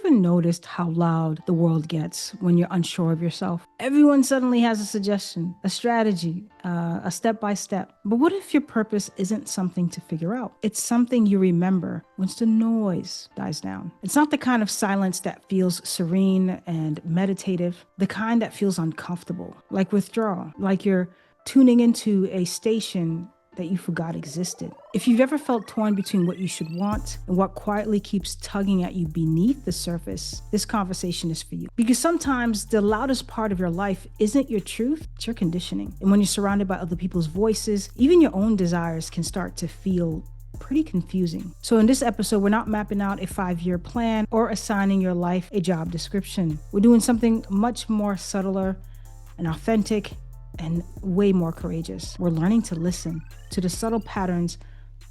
ever noticed how loud the world gets when you're unsure of yourself? Everyone suddenly has a suggestion, a strategy, a step-by-step. But what if your purpose isn't something to figure out? It's something you remember once the noise dies down. It's not the kind of silence that feels serene and meditative, the kind that feels uncomfortable, like withdrawal, like you're tuning into a station that you forgot existed. If you've ever felt torn between what you should want and what quietly keeps tugging at you beneath the surface, this conversation is for you. Because sometimes the loudest part of your life isn't your truth, it's your conditioning. And when you're surrounded by other people's voices, even your own desires can start to feel pretty confusing. So in this episode, we're not mapping out a 5-year plan or assigning your life a job description. We're doing something much more subtler and authentic and way more courageous. We're learning to listen to the subtle patterns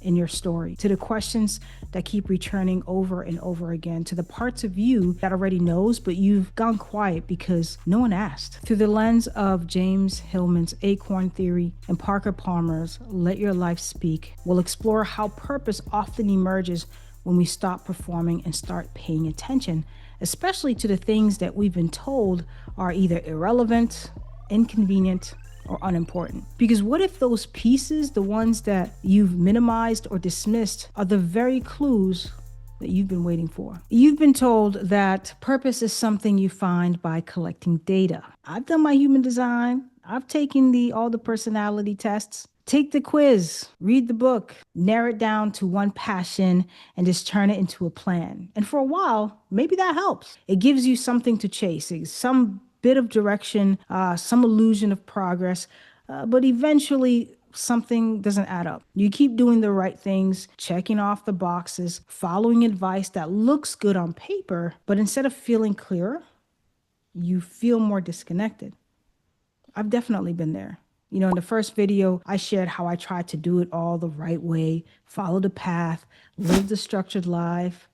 in your story, to the questions that keep returning over and over again, to the parts of you that already knows, but you've gone quiet because no one asked. Through the lens of James Hillman's Acorn theory and Parker Palmer's Let Your Life Speak, we'll explore how purpose often emerges when we stop performing and start paying attention, especially to the things that we've been told are either irrelevant, inconvenient, or unimportant. Because what if those pieces, the ones that you've minimized or dismissed, are the very clues that you've been waiting for? You've been told that purpose is something you find by collecting data. I've done my human design. I've taken all the personality tests. Take the quiz, read the book, narrow it down to one passion, and just turn it into a plan. And for a while, maybe that helps. It gives you something to chase, some bit of direction, some illusion of progress, but eventually something doesn't add up. You keep doing the right things, checking off the boxes, following advice that looks good on paper, but instead of feeling clearer, you feel more disconnected. I've definitely been there. You know, in the first video, I shared how I tried to do it all the right way, follow the path, live the structured life,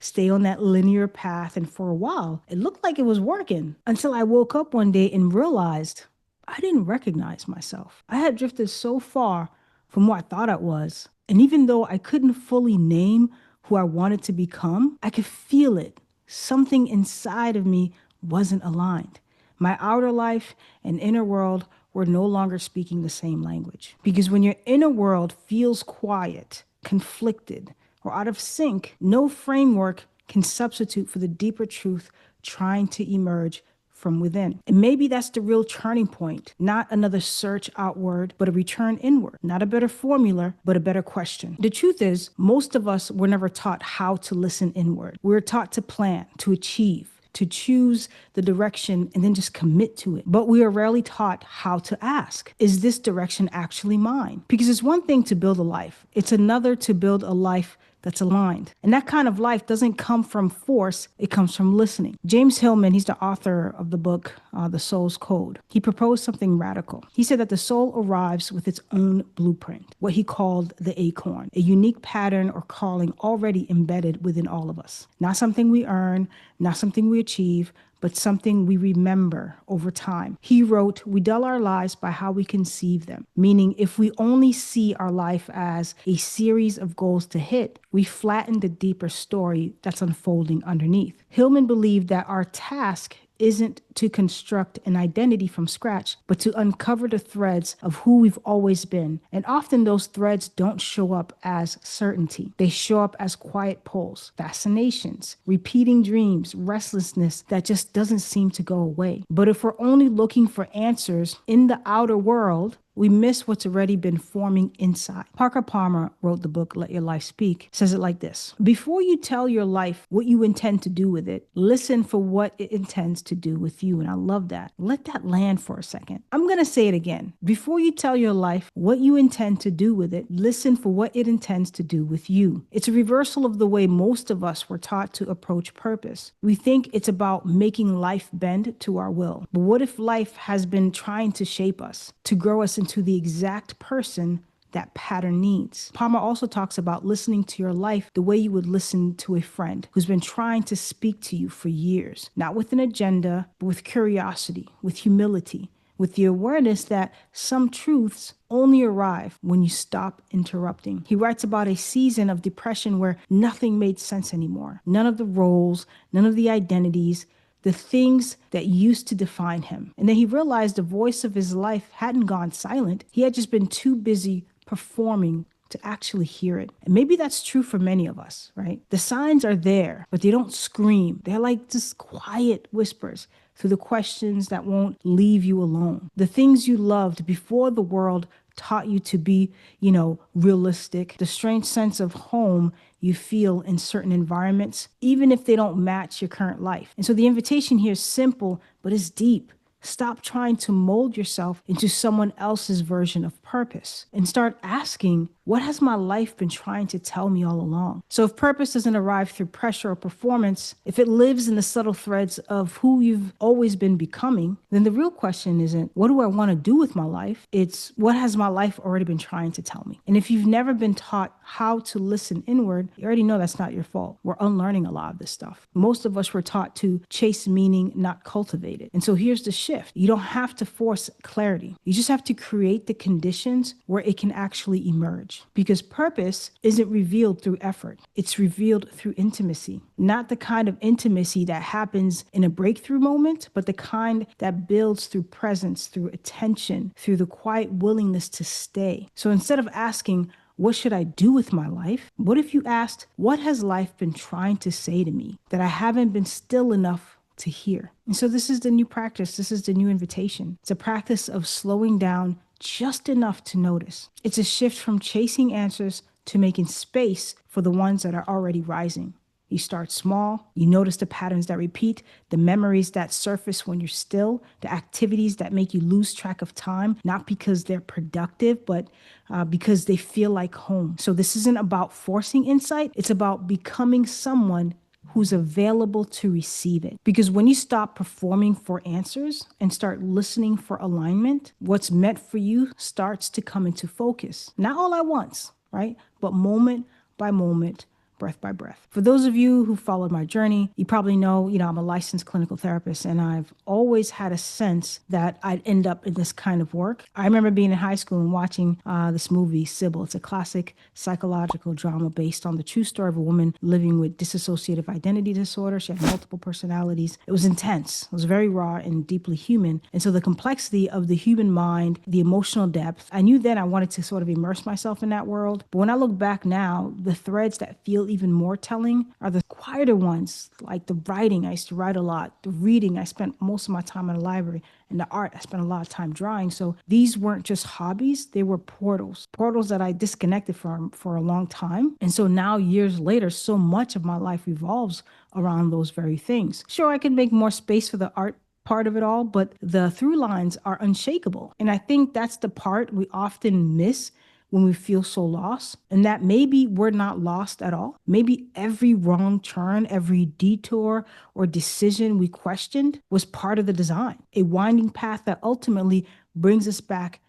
stay on that linear path. And for a while, it looked like it was working until I woke up one day and realized I didn't recognize myself. I had drifted so far from who I thought I was. And even though I couldn't fully name who I wanted to become, I could feel it. Something inside of me wasn't aligned. My outer life and inner world were no longer speaking the same language. Because when your inner world feels quiet, conflicted, or out of sync, no framework can substitute for the deeper truth trying to emerge from within. And maybe that's the real turning point, not another search outward, but a return inward. Not a better formula, but a better question. The truth is, most of us were never taught how to listen inward. We were taught to plan, to achieve, to choose the direction and then just commit to it. But we are rarely taught how to ask, is this direction actually mine? Because it's one thing to build a life. It's another to build a life that's aligned. And that kind of life doesn't come from force, it comes from listening. James Hillman, he's the author of the book, The Soul's Code. He proposed something radical. He said that the soul arrives with its own blueprint, what he called the Acorn, a unique pattern or calling already embedded within all of us. Not something we earn, not something we achieve, but something we remember over time. He wrote, we dull our lives by how we conceive them, meaning if we only see our life as a series of goals to hit, we flatten the deeper story that's unfolding underneath. Hillman believed that our task isn't to construct an identity from scratch, but to uncover the threads of who we've always been. And often those threads don't show up as certainty. They show up as quiet pulls, fascinations, repeating dreams, restlessness that just doesn't seem to go away. But if we're only looking for answers in the outer world, we miss what's already been forming inside. Parker Palmer wrote the book, Let Your Life Speak, says it like this. Before you tell your life what you intend to do with it, listen for what it intends to do with you. And I love that. Let that land for a second. I'm going to say it again. Before you tell your life what you intend to do with it, listen for what it intends to do with you. It's a reversal of the way most of us were taught to approach purpose. We think it's about making life bend to our will. But what if life has been trying to shape us, to grow us into the exact person that pattern needs? Palmer also talks about listening to your life the way you would listen to a friend who's been trying to speak to you for years, not with an agenda, but with curiosity, with humility, with the awareness that some truths only arrive when you stop interrupting. He writes about a season of depression where nothing made sense anymore. None of the roles, none of the identities, the things that used to define him. And then he realized the voice of his life hadn't gone silent. He had just been too busy performing to actually hear it. And maybe that's true for many of us, right? The signs are there, but they don't scream. They're like just quiet whispers through the questions that won't leave you alone. The things you loved before the world taught you to be, realistic, the strange sense of home you feel in certain environments, even if they don't match your current life. And so the invitation here is simple, but it's deep. Stop trying to mold yourself into someone else's version of purpose and start asking, what has my life been trying to tell me all along? So if purpose doesn't arrive through pressure or performance, if it lives in the subtle threads of who you've always been becoming, then the real question isn't, what do I want to do with my life? It's, what has my life already been trying to tell me? And if you've never been taught how to listen inward, you already know that's not your fault. We're unlearning a lot of this stuff. Most of us were taught to chase meaning, not cultivate it. And so here's the shift. You don't have to force clarity. You just have to create the conditions where it can actually emerge. Because purpose isn't revealed through effort. It's revealed through intimacy. Not the kind of intimacy that happens in a breakthrough moment, but the kind that builds through presence, through attention, through the quiet willingness to stay. So instead of asking, what should I do with my life? What if you asked, what has life been trying to say to me that I haven't been still enough to hear? And so this is the new practice. This is the new invitation. It's a practice of slowing down just enough to notice. It's a shift from chasing answers to making space for the ones that are already rising. You start small, you notice the patterns that repeat, the memories that surface when you're still, the activities that make you lose track of time, not because they're productive, but because they feel like home. So this isn't about forcing insight, it's about becoming someone who's available to receive it. Because when you stop performing for answers and start listening for alignment, what's meant for you starts to come into focus. Not all at once, right? But moment by moment, breath by breath. For those of you who followed my journey, you probably know, I'm a licensed clinical therapist, and I've always had a sense that I'd end up in this kind of work. I remember being in high school and watching this movie, Sybil. It's a classic psychological drama based on the true story of a woman living with dissociative identity disorder. She had multiple personalities. It was intense. It was very raw and deeply human. And so the complexity of the human mind, the emotional depth, I knew then I wanted to sort of immerse myself in that world. But when I look back now, the threads that feel even more telling are the quieter ones, like the writing. I used to write a lot. The reading, I spent most of my time in the library. And the art, I spent a lot of time drawing. So these weren't just hobbies, they were portals that I disconnected from for a long time. And so now, years later, so much of my life revolves around those very things. Sure, I could make more space for the art part of it all, but the through lines are unshakable. And I think that's the part we often miss when we feel so lost, and that maybe we're not lost at all. Maybe every wrong turn, every detour or decision we questioned was part of the design, a winding path that ultimately brings us back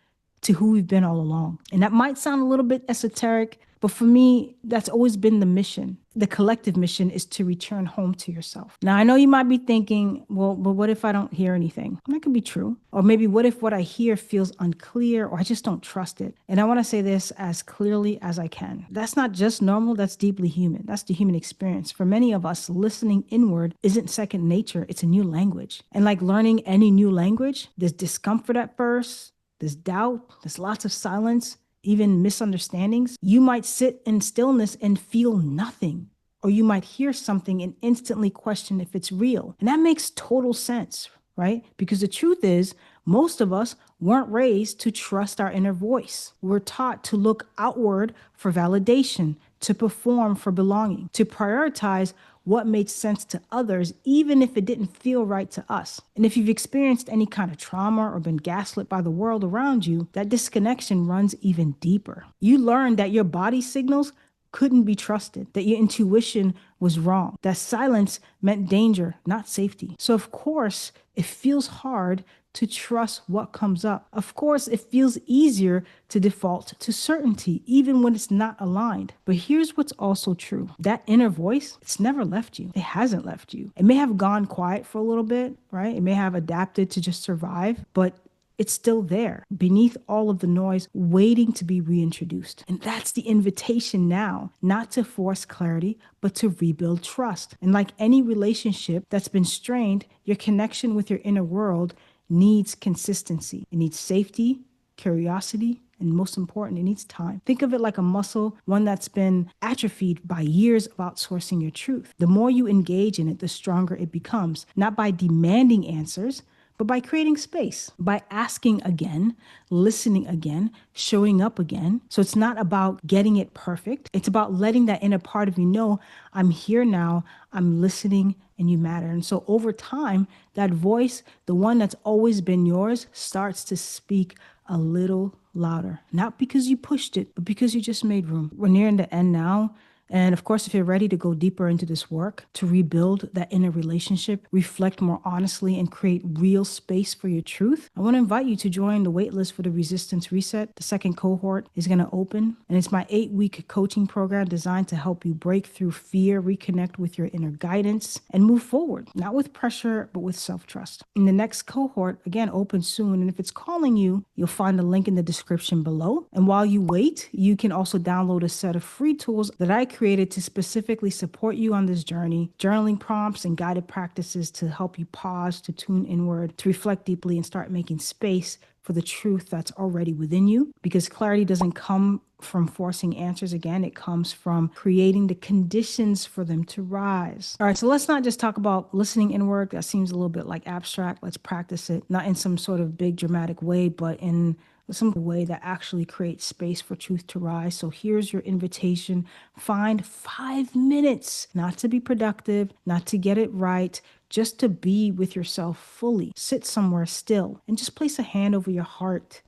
to who we've been all along. And that might sound a little bit esoteric, but for me, that's always been the mission. The collective mission is to return home to yourself. Now, I know you might be thinking, well, but what if I don't hear anything? That could be true. Or maybe what if what I hear feels unclear, or I just don't trust it? And I want to say this as clearly as I can. That's not just normal, that's deeply human. That's the human experience. For many of us, listening inward isn't second nature, it's a new language. And like learning any new language, there's discomfort at first, there's doubt, there's lots of silence, even misunderstandings. You might sit in stillness and feel nothing, or you might hear something and instantly question if it's real. And that makes total sense, right? Because the truth is, most of us weren't raised to trust our inner voice. We're taught to look outward for validation, to perform for belonging, to prioritize what made sense to others, even if it didn't feel right to us. And if you've experienced any kind of trauma or been gaslit by the world around you, that disconnection runs even deeper. You learn that your body signals couldn't be trusted, that your intuition was wrong, that silence meant danger, not safety. So of course, it feels hard to trust what comes up. Of course, it feels easier to default to certainty, even when it's not aligned. But here's what's also true. That inner voice, it's never left you. It hasn't left you. It may have gone quiet for a little bit, right? It may have adapted to just survive, but It's still there beneath all of the noise, waiting to be reintroduced. And that's the invitation now, not to force clarity, but to rebuild trust. And like any relationship that's been strained, your connection with your inner world needs consistency. It needs safety, curiosity, and most important, it needs time. Think of it like a muscle, one that's been atrophied by years of outsourcing your truth. The more you engage in it, the stronger it becomes, not by demanding answers, but by creating space, by asking again, listening again, showing up again. So it's not about getting it perfect. It's about letting that inner part of you know, I'm here now, I'm listening, and you matter. And so over time, that voice, the one that's always been yours, starts to speak a little louder. Not because you pushed it, but because you just made room. We're nearing the end now. And of course, if you're ready to go deeper into this work, to rebuild that inner relationship, reflect more honestly, and create real space for your truth, I want to invite you to join the waitlist for the Resistance Reset. The second cohort is going to open, and it's my 8-week coaching program designed to help you break through fear, reconnect with your inner guidance, and move forward, not with pressure, but with self-trust. And the next cohort, again, opens soon. And if it's calling you, you'll find a link in the description below. And while you wait, you can also download a set of free tools that I created to specifically support you on this journey, journaling prompts and guided practices to help you pause, to tune inward, to reflect deeply, and start making space for the truth that's already within you. Because clarity doesn't come from forcing answers. Again, it comes from creating the conditions for them to rise. All right, so let's not just talk about listening inward. That seems a little bit like abstract. Let's practice it, not in some sort of big dramatic way, but in some way that actually creates space for truth to rise. So here's your invitation. Find 5 minutes, not to be productive, not to get it right, just to be with yourself fully. Sit somewhere still and just place a hand over your heart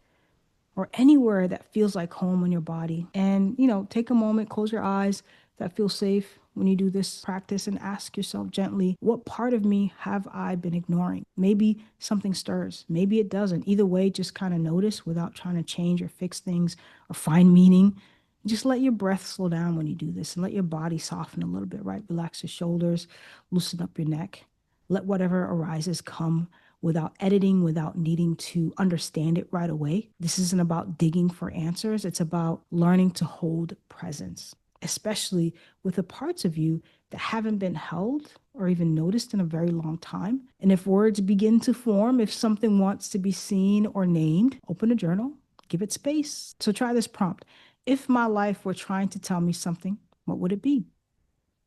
or anywhere that feels like home in your body. And, take a moment, close your eyes, that feels safe when you do this practice, and ask yourself gently, what part of me have I been ignoring? Maybe something stirs, maybe it doesn't. Either way, just kind of notice without trying to change or fix things or find meaning. Just let your breath slow down when you do this, and let your body soften a little bit, right? Relax your shoulders, loosen up your neck. Let whatever arises come without editing, without needing to understand it right away. This isn't about digging for answers. It's about learning to hold presence, especially with the parts of you that haven't been held or even noticed in a very long time. And if words begin to form, if something wants to be seen or named, open a journal, give it space. So try this prompt. If my life were trying to tell me something, what would it be?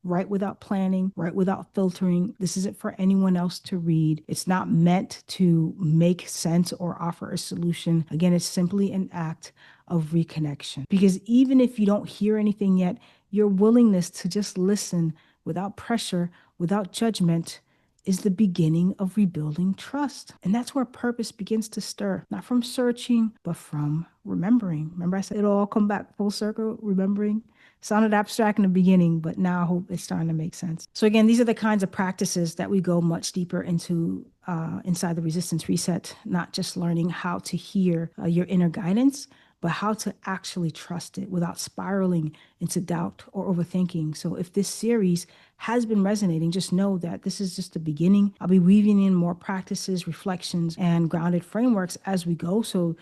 Write without planning, write without filtering. This isn't for anyone else to read. It's not meant to make sense or offer a solution. Again, it's simply an act of reconnection. Because even if you don't hear anything yet, your willingness to just listen without pressure, without judgment, is the beginning of rebuilding trust. And that's where purpose begins to stir, not from searching, but from remembering. Remember I said it'll all come back full circle, remembering? Sounded abstract in the beginning, but now I hope it's starting to make sense. So again, these are the kinds of practices that we go much deeper into inside the Resistance Reset, not just learning how to hear your inner guidance, but how to actually trust it without spiraling into doubt or overthinking. So if this series has been resonating, just know that this is just the beginning. I'll be weaving in more practices, reflections, and grounded frameworks as we go. So,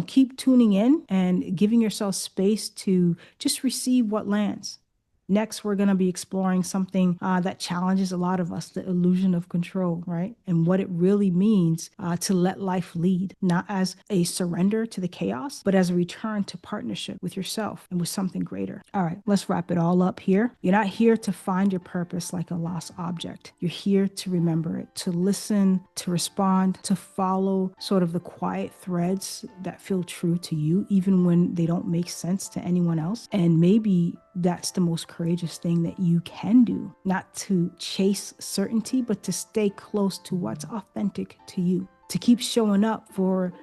keep tuning in and giving yourself space to just receive what lands. Next, we're going to be exploring something that challenges a lot of us, the illusion of control, right? And what it really means to let life lead, not as a surrender to the chaos, but as a return to partnership with yourself and with something greater. All right, let's wrap it all up here. You're not here to find your purpose like a lost object. You're here to remember it, to listen, to respond, to follow sort of the quiet threads that feel true to you, even when they don't make sense to anyone else. And maybe that's the most courageous thing that you can do, not to chase certainty, but to stay close to what's authentic to you, to keep showing up for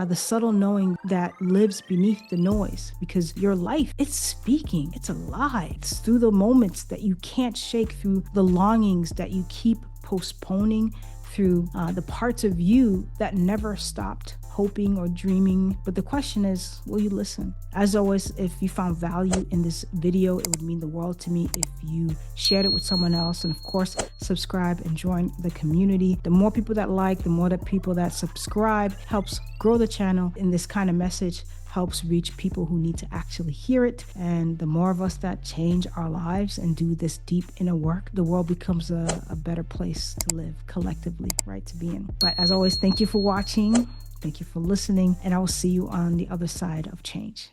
the subtle knowing that lives beneath the noise, because your life, it's speaking, it's alive. It's through the moments that you can't shake, through the longings that you keep postponing, through the parts of you that never stopped hoping or dreaming. But the question is, will you listen? As always, if you found value in this video, it would mean the world to me if you shared it with someone else. And of course, subscribe and join the community. The more people that like, the more people that subscribe helps grow the channel. In this kind of message helps reach people who need to actually hear it. And the more of us that change our lives and do this deep inner work, the world becomes a better place to live collectively, right? To be in. But as always, thank you for watching. Thank you for listening. And I will see you on the other side of change.